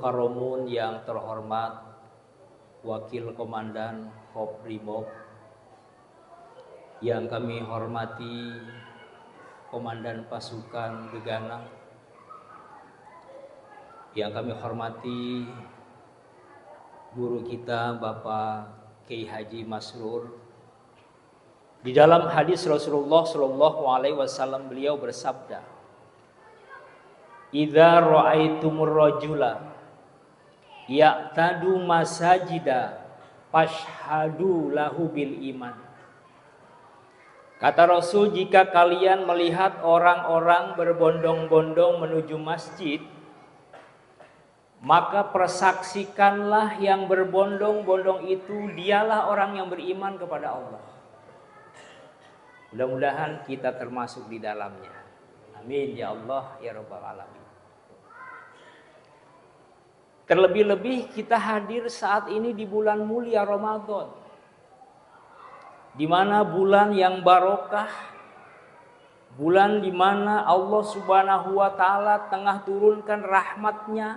Mukarramun yang terhormat Wakil Komandan Kobrimob, yang kami hormati Komandan Pasukan Gegana, yang kami hormati guru kita Bapak Kiai Haji Masrur. Di dalam hadis Rasulullah Shallallahu Alaihi Wasallam beliau bersabda, "Idza ra'aitumur rajula ya'tadu masajida fashhadu lahu bil iman." Kata Rasul, jika kalian melihat orang-orang berbondong-bondong menuju masjid, maka persaksikanlah yang berbondong-bondong itu dialah orang yang beriman kepada Allah. Mudah-mudahan kita termasuk di dalamnya. Amin ya Allah ya Rabbal Alamin. Terlebih-lebih kita hadir saat ini di bulan mulia Ramadan, di mana bulan yang barokah, bulan di mana Allah Subhanahu wa Ta'ala tengah turunkan rahmatnya,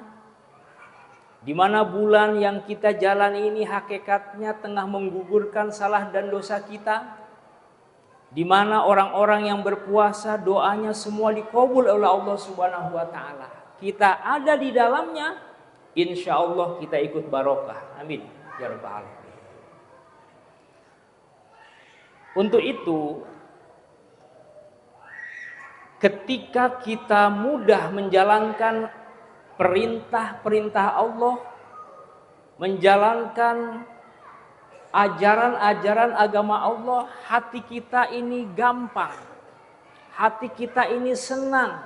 di mana bulan yang kita jalan ini hakikatnya tengah menggugurkan salah dan dosa kita, di mana orang-orang yang berpuasa doanya semua dikabul oleh Allah Subhanahu wa Ta'ala. Kita ada di dalamnya, insya Allah kita ikut barokah. Amin ya Rabbal Alamin. Untuk itu, ketika kita mudah menjalankan perintah-perintah Allah, menjalankan ajaran-ajaran agama Allah, hati kita ini gampang, hati kita ini senang,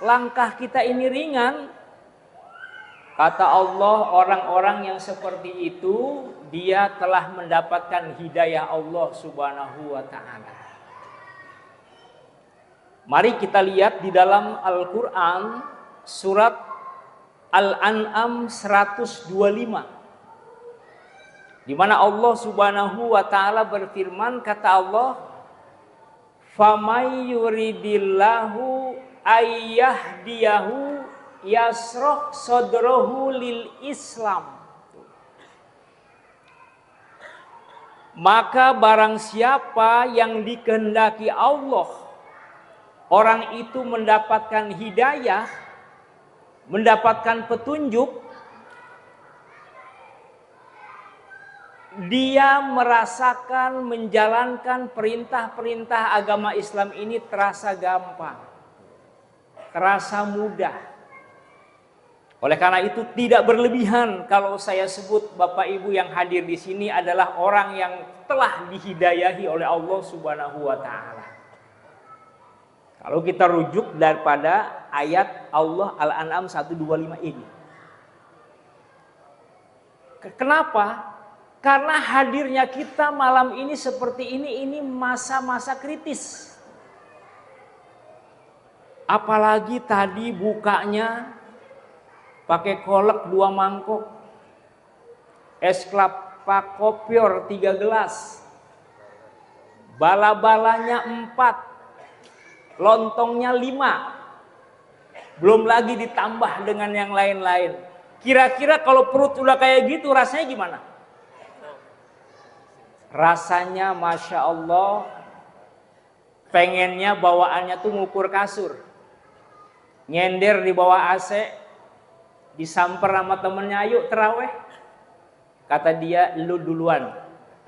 langkah kita ini ringan. Kata Allah, orang-orang yang seperti itu dia telah mendapatkan hidayah Allah Subhanahu wa Ta'ala. Mari kita lihat di dalam Al-Quran surat Al-An'am 125, di mana Allah Subhanahu wa Ta'ala berfirman, kata Allah, "Famay yuridillahu ayyahdiyahu yasroh sodrohu lil Islam." Maka barang siapa yang dikehendaki Allah, orang itu mendapatkan hidayah, mendapatkan petunjuk, dia merasakan menjalankan perintah-perintah agama Islam ini terasa gampang, terasa mudah. Oleh karena itu tidak berlebihan kalau saya sebut Bapak Ibu yang hadir di sini adalah orang yang telah dihidayahi oleh Allah Subhanahu wa Ta'ala. Kalau kita rujuk daripada ayat Allah Al-An'am 125 ini. Kenapa? Karena hadirnya kita malam ini seperti ini masa-masa kritis. Apalagi tadi bukanya pakai kolak 2 mangkok, es kelapa kopior 3 gelas, bala-balanya 4, lontongnya 5, belum lagi ditambah dengan yang lain-lain. Kira-kira kalau perut udah kayak gitu rasanya gimana? Rasanya Masya Allah, pengennya bawaannya tuh ngukur kasur, nyender di bawah AC, disamper sama temennya, "Ayo terawih." Kata dia, "Lu duluan,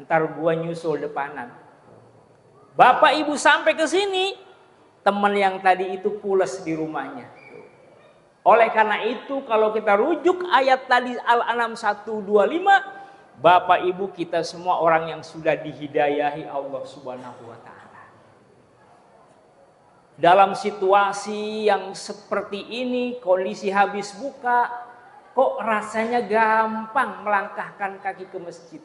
ntar gua nyusul depanan." Bapak Ibu sampai ke sini, teman yang tadi itu pules di rumahnya. Oleh karena itu kalau kita rujuk ayat tadi Al-An'am 125, Bapak Ibu kita semua orang yang sudah dihidayahi Allah Subhanahu wa Ta'ala. Dalam situasi yang seperti ini, kondisi habis buka, kok rasanya gampang melangkahkan kaki ke masjid?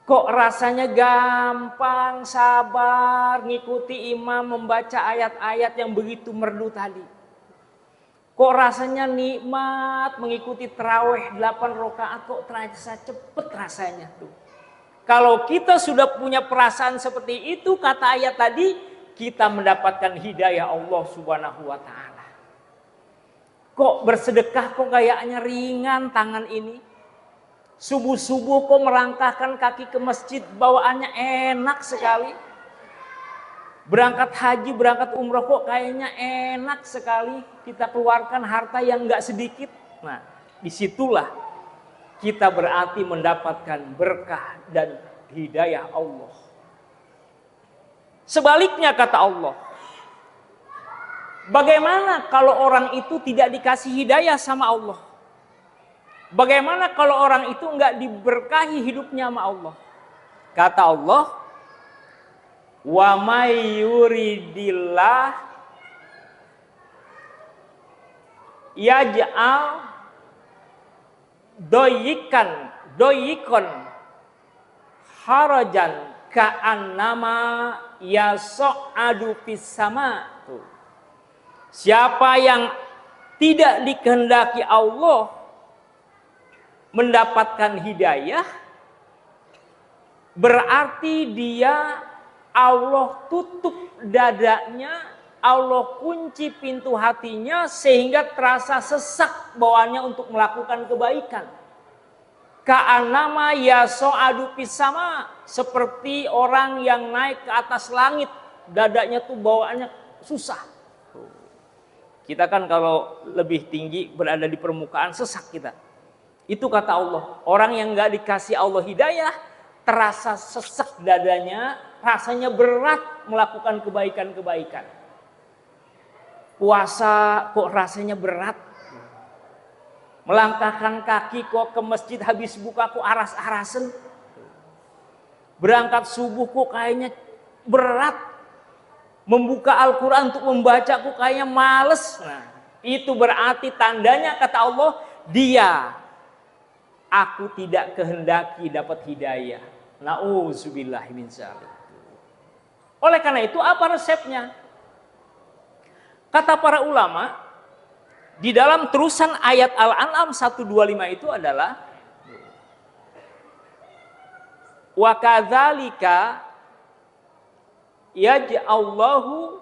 Kok rasanya gampang, sabar, ngikuti imam membaca ayat-ayat yang begitu merdu tadi? Kok rasanya nikmat mengikuti tarawih 8 rakaat, kok terasa cepet rasanya tuh. Kalau kita sudah punya perasaan seperti itu, kata ayat tadi, kita mendapatkan hidayah Allah Subhanahu wa Ta'ala. Kok bersedekah kok kayaknya ringan tangan ini. Subuh-subuh kok merangkahkan kaki ke masjid bawaannya enak sekali. Berangkat haji, berangkat umroh kok kayaknya enak sekali. Kita keluarkan harta yang nggak sedikit. Nah, disitulah kita berarti mendapatkan berkah dan hidayah Allah. Sebaliknya kata Allah, bagaimana kalau orang itu tidak dikasih hidayah sama Allah? Bagaimana kalau orang itu nggak diberkahi hidupnya sama Allah? Kata Allah, wa may yuridillah yaj'al doyikon harajan ka'annama yas'adu fis sama. Siapa yang tidak dikehendaki Allah mendapatkan hidayah, berarti dia Allah tutup dadanya, Allah kunci pintu hatinya sehingga terasa sesak bawaannya untuk melakukan kebaikan. Ka'annama yas'adu fis sama, seperti orang yang naik ke atas langit, dadanya tuh bawaannya susah. Kita kan kalau lebih tinggi berada di permukaan sesak kita. Itu kata Allah, orang yang nggak dikasih Allah hidayah terasa sesak dadanya, rasanya berat melakukan kebaikan-kebaikan. Puasa kok rasanya berat. Melangkahkan kaki kok ke masjid habis buka kok aras-arasen. Berangkat subuh kok kayaknya berat. Membuka Al-Quran untuk membaca kok kayaknya males. Nah, itu berarti tandanya kata Allah, aku tidak kehendaki dapat hidayah. Na'udzubillahi min dzalik. Oleh karena itu apa resepnya? Kata para ulama, di dalam terusan ayat Al-An'am 125 itu adalah wa kadzalika yaj'allahu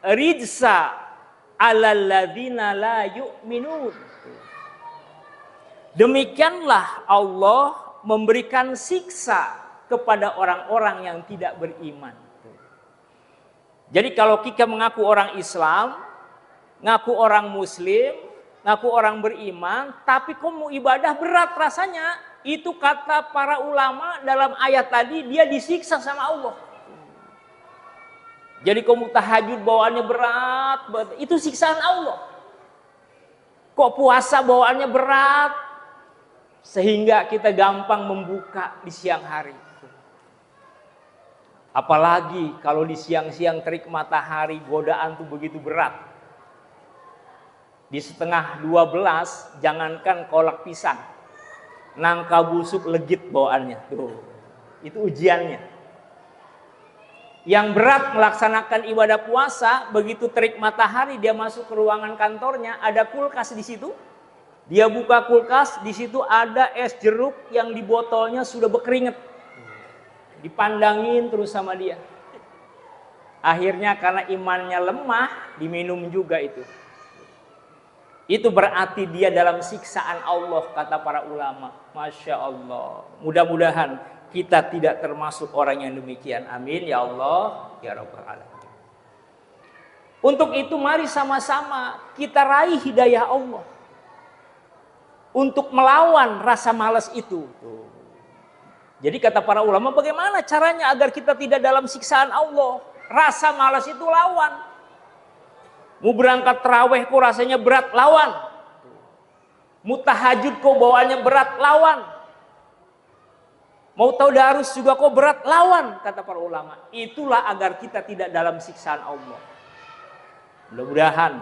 rijsa 'alal ladzina la yu'minun. Demikianlah Allah memberikan siksa kepada orang-orang yang tidak beriman. Jadi kalau kita mengaku orang Islam, ngaku orang Muslim, ngaku orang beriman, tapi kok mau ibadah berat rasanya, itu kata para ulama dalam ayat tadi dia disiksa sama Allah. Jadi kamu tahajud bawaannya berat, itu siksaan Allah. Kok puasa bawaannya berat, sehingga kita gampang membuka di siang hari. Apalagi kalau di siang-siang terik matahari, godaan tuh begitu berat. Di setengah 12, jangankan kolak pisang, nangka busuk legit bawaannya. Tuh, itu ujiannya. Yang berat melaksanakan ibadah puasa, begitu terik matahari dia masuk ke ruangan kantornya, ada kulkas di situ. Dia buka kulkas, di situ ada es jeruk yang di botolnya sudah berkeringat. Dipandangin terus sama dia. Akhirnya karena imannya lemah, diminum juga itu. Itu berarti dia dalam siksaan Allah, kata para ulama. Masya Allah. Mudah-mudahan kita tidak termasuk orang yang demikian. Amin ya Allah ya Rabbal Alamin. Untuk itu mari sama-sama kita raih hidayah Allah untuk melawan rasa malas itu. Jadi kata para ulama, bagaimana caranya agar kita tidak dalam siksaan Allah? Rasa malas itu lawan. Mau berangkat tarawih kok rasanya berat, lawan. Mau tahajud kok bawaannya berat, lawan. Mau tadarus juga kok berat, lawan, kata para ulama. Itulah agar kita tidak dalam siksaan Allah. Mudah-mudahan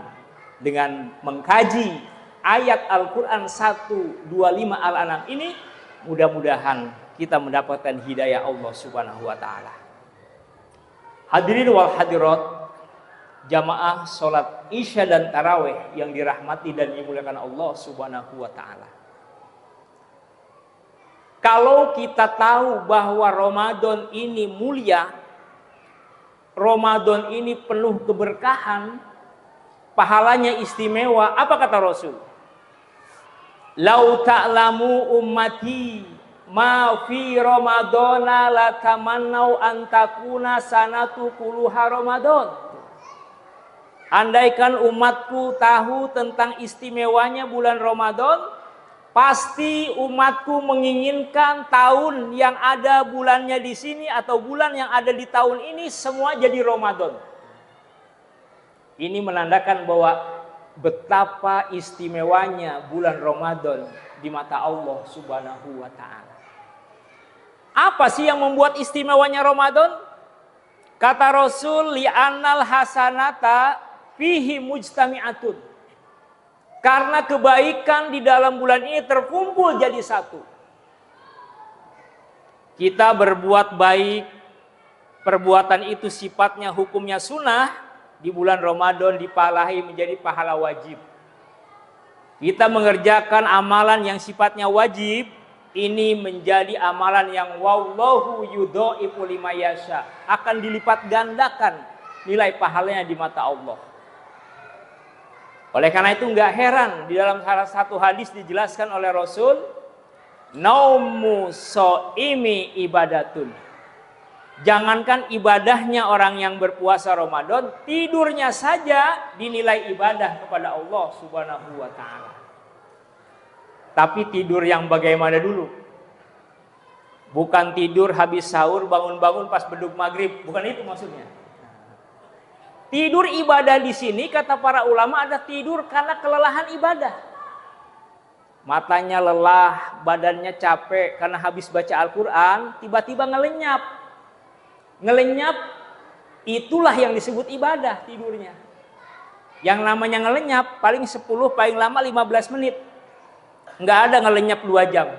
dengan mengkaji ayat Al-Quran 125 Al-An'am ini, mudah-mudahan kita mendapatkan hidayah Allah Subhanahu wa ta'ala. Hadirin wal hadirat, jamaah sholat isya dan tarawih yang dirahmati dan dimuliakan Allah Subhanahu wa ta'ala. Kalau kita tahu bahwa Ramadan ini mulia, Ramadan ini penuh keberkahan, pahalanya istimewa. Apa kata Rasul? Lau ta'lamu ummati ma fi ramadana latamannau antakuna sanatu kuluha Ramadan. Andaikan umatku tahu tentang istimewanya bulan Ramadan, pasti umatku menginginkan tahun yang ada bulannya di sini atau bulan yang ada di tahun ini semua jadi Ramadan. Ini menandakan bahwa betapa istimewanya bulan Ramadan di mata Allah Subhanahu wa ta'ala. Apa sih yang membuat istimewanya Ramadan? Kata Rasul, li'annal hasanata fihi mujtami'atun. Karena kebaikan di dalam bulan ini terkumpul jadi satu. Kita berbuat baik, perbuatan itu sifatnya hukumnya sunnah, di bulan Ramadan dipalahi menjadi pahala wajib. Kita mengerjakan amalan yang sifatnya wajib, ini menjadi amalan yang wallahu yudhaifu liman yasha, akan dilipat gandakan nilai pahalanya di mata Allah. Oleh karena itu nggak heran di dalam salah satu hadis dijelaskan oleh Rasul, naumu shaimi ibadatun. Jangankan ibadahnya orang yang berpuasa Ramadan, tidurnya saja dinilai ibadah kepada Allah Subhanahu wa ta'ala. Tapi tidur yang bagaimana dulu? Bukan tidur habis sahur, bangun-bangun pas beduk maghrib, bukan itu maksudnya. Tidur ibadah di sini kata para ulama ada tidur karena kelelahan ibadah. Matanya lelah, badannya capek karena habis baca Al-Quran, tiba-tiba ngelenyap. Ngelenyap, itulah yang disebut ibadah tidurnya. Yang namanya ngelenyap paling 10, paling lama 15 menit. Nggak ada ngelenyap 2 jam.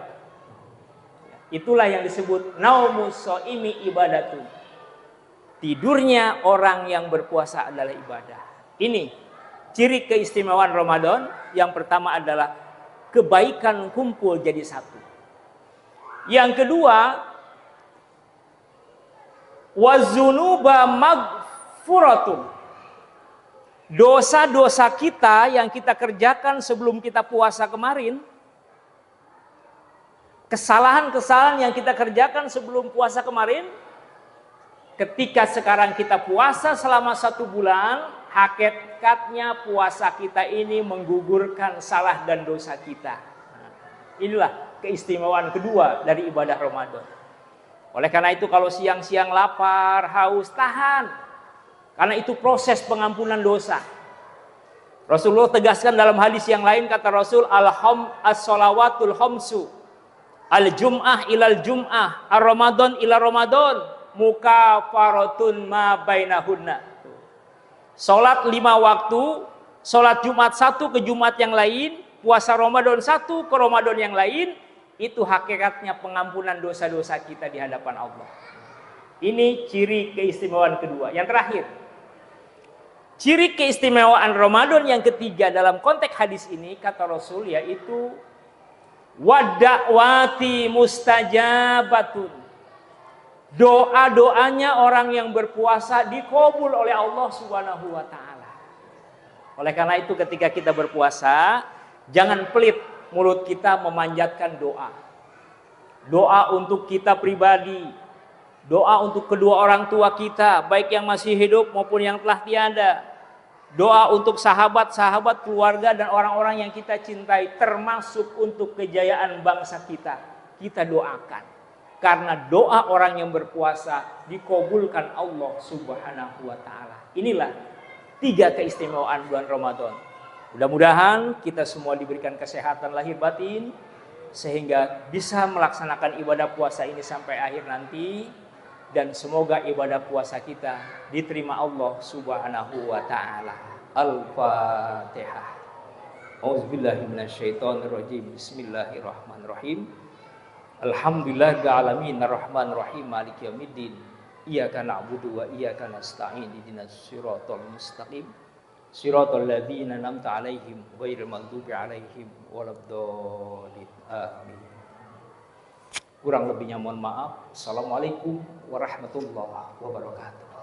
Itulah yang disebut naumus shaimi ibadatun. Tidurnya orang yang berpuasa adalah ibadah. Ini ciri keistimewaan Ramadan. Yang pertama adalah kebaikan kumpul jadi satu. Yang kedua, wazunuba magfuratun. Dosa-dosa kita yang kita kerjakan sebelum kita puasa kemarin, kesalahan-kesalahan yang kita kerjakan sebelum puasa kemarin, ketika sekarang kita puasa selama 1 bulan, hakikatnya puasa kita ini menggugurkan salah dan dosa kita. Inilah keistimewaan kedua dari ibadah Ramadan. Oleh karena itu kalau siang-siang lapar, haus, tahan. Karena itu proses pengampunan dosa. Rasulullah tegaskan dalam hadis yang lain, kata Rasul, as-shalawatul khamsu, al-jum'ah ilal jum'ah, ar-ramadan ila ramadan, mukafaratun ma bainahunna. Salat 5 waktu, salat Jumat 1 ke Jumat yang lain, puasa Ramadan 1 ke Ramadan yang lain, itu hakikatnya pengampunan dosa-dosa kita di hadapan Allah. Ini ciri keistimewaan kedua. Yang terakhir, ciri keistimewaan Ramadan yang ketiga dalam konteks hadis ini, kata Rasul, yaitu wada'wati mustajabatun. Doa-doanya orang yang berpuasa dikabul oleh Allah Subhanahu wa ta'ala. Oleh karena itu ketika kita berpuasa, jangan pelit mulut kita memanjatkan doa. Doa untuk kita pribadi, doa untuk kedua orang tua kita, baik yang masih hidup maupun yang telah tiada. Doa untuk sahabat-sahabat, keluarga dan orang-orang yang kita cintai, termasuk untuk kejayaan bangsa kita. Kita doakan. Karena doa orang yang berpuasa dikabulkan Allah Subhanahu wa ta'ala. Inilah 3 keistimewaan bulan Ramadan. Mudah-mudahan kita semua diberikan kesehatan lahir batin sehingga bisa melaksanakan ibadah puasa ini sampai akhir nanti, dan semoga ibadah puasa kita diterima Allah Subhanahu wa ta'ala. Al-Fatihah. Auzubillahi minasyaitonirrajim. Bismillahirrahmanirrahim. Alhamdulillahil alamin arrahmanir rahim maliki yaumiddin. Iyyaka na'budu wa iyyaka nasta'in ihdinas siratal mustaqim. Siratal ladzina an'amta 'alaihim ghairil maghdubi 'alaihim waladdallin. Amin. Kurang lebihnya mohon maaf. Assalamualaikum warahmatullahi wabarakatuh.